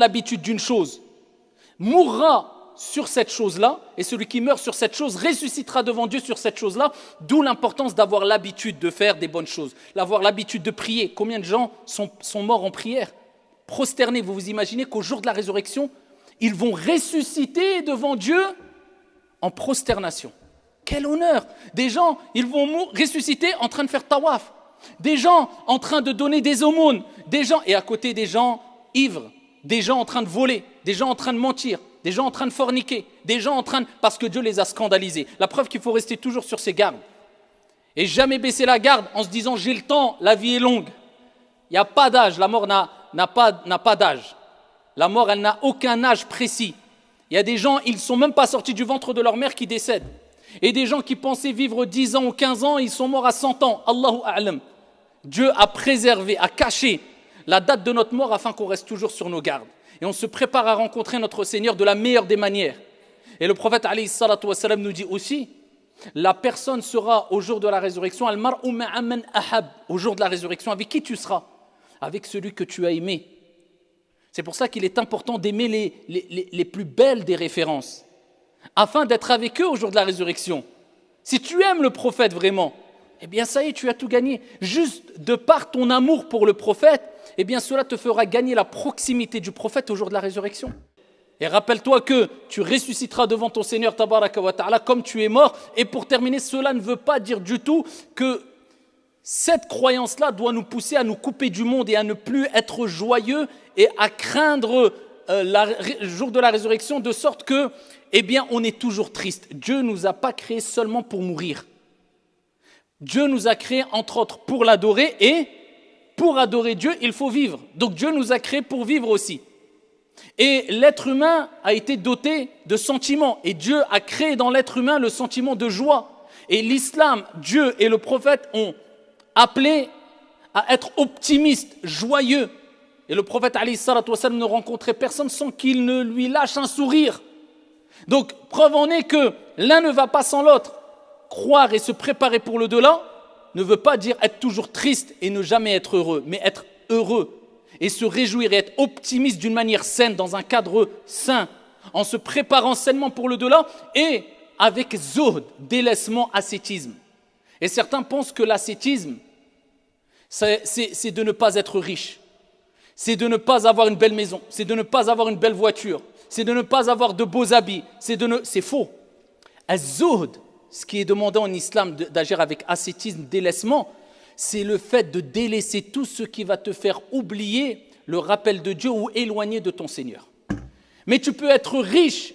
l'habitude d'une chose mourra sur cette chose-là, et celui qui meurt sur cette chose ressuscitera devant Dieu sur cette chose-là, d'où l'importance d'avoir l'habitude de faire des bonnes choses, d'avoir l'habitude de prier. Combien de gens sont morts en prière, prosternés? Vous vous imaginez qu'au jour de la résurrection, ils vont ressusciter devant Dieu en prosternation. Quel honneur! Des gens, ils vont ressusciter en train de faire tawaf, des gens en train de donner des aumônes, des gens, et à côté des gens ivres, des gens en train de voler, des gens en train de mentir, des gens en train de forniquer, des gens en train de... parce que Dieu les a scandalisés. La preuve qu'il faut rester toujours sur ses gardes. Et jamais baisser la garde en se disant j'ai le temps, la vie est longue. Il n'y a pas d'âge, la mort n'a pas d'âge. La mort, elle n'a aucun âge précis. Il y a des gens, ils ne sont même pas sortis du ventre de leur mère qui décèdent. Et des gens qui pensaient vivre 10 ans ou 15 ans, ils sont morts à 100 ans. Allahu a'lam. Dieu a préservé, a caché la date de notre mort afin qu'on reste toujours sur nos gardes. Et on se prépare à rencontrer notre Seigneur de la meilleure des manières. Et le prophète alayhi salatu wa salam nous dit aussi, la personne sera au jour de la résurrection, al-mar'u ma'a man ahab, au jour de la résurrection, avec qui tu seras? Avec celui que tu as aimé. C'est pour ça qu'il est important d'aimer les plus belles des références, afin d'être avec eux au jour de la résurrection. Si tu aimes le prophète vraiment, eh bien ça y est, tu as tout gagné. Juste de par ton amour pour le prophète, eh bien cela te fera gagner la proximité du prophète au jour de la résurrection. Et rappelle-toi que tu ressusciteras devant ton Seigneur tabaraka wa ta'ala comme tu es mort. Et pour terminer, cela ne veut pas dire du tout que cette croyance-là doit nous pousser à nous couper du monde et à ne plus être joyeux et à craindre le jour de la résurrection de sorte que, eh bien, on est toujours triste. Dieu ne nous a pas créés seulement pour mourir. Dieu nous a créés entre autres pour l'adorer et pour adorer Dieu, il faut vivre. Donc Dieu nous a créés pour vivre aussi. Et l'être humain a été doté de sentiments et Dieu a créé dans l'être humain le sentiment de joie. Et l'islam, Dieu et le prophète ont appelé à être optimiste, joyeux. Et le prophète alayhi salatu wa salam ne rencontrait personne sans qu'il ne lui lâche un sourire. Donc preuve en est que l'un ne va pas sans l'autre. Croire et se préparer pour le delà ne veut pas dire être toujours triste et ne jamais être heureux, mais être heureux et se réjouir et être optimiste d'une manière saine, dans un cadre sain, en se préparant sainement pour le delà et avec zuhd, délaissement, ascétisme. Et certains pensent que l'ascétisme, c'est de ne pas être riche, c'est de ne pas avoir une belle maison, c'est de ne pas avoir une belle voiture, c'est de ne pas avoir de beaux habits, c'est faux. Az-zuhd, ce qui est demandé en islam d'agir avec ascétisme, délaissement, c'est le fait de délaisser tout ce qui va te faire oublier le rappel de Dieu ou éloigner de ton Seigneur. Mais tu peux être riche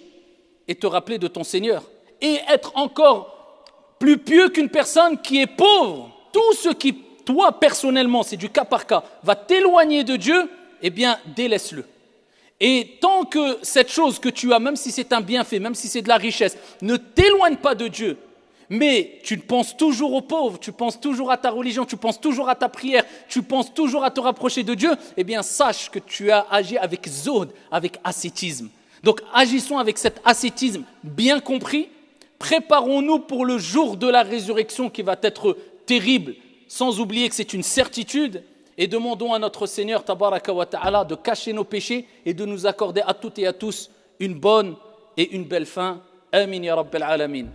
et te rappeler de ton Seigneur et être encore plus pieux qu'une personne qui est pauvre. Tout ce qui, toi personnellement, c'est du cas par cas, va t'éloigner de Dieu, eh bien délaisse-le. Et tant que cette chose que tu as, même si c'est un bienfait, même si c'est de la richesse, ne t'éloigne pas de Dieu, mais tu penses toujours aux pauvres, tu penses toujours à ta religion, tu penses toujours à ta prière, tu penses toujours à te rapprocher de Dieu, eh bien sache que tu as agi avec zuhd, avec ascétisme. Donc agissons avec cet ascétisme bien compris, préparons-nous pour le jour de la résurrection qui va être terrible, sans oublier que c'est une certitude, et demandons à notre Seigneur tabaraka wa ta'ala de cacher nos péchés et de nous accorder à toutes et à tous une bonne et une belle fin. Amin ya Rabbil Alamin.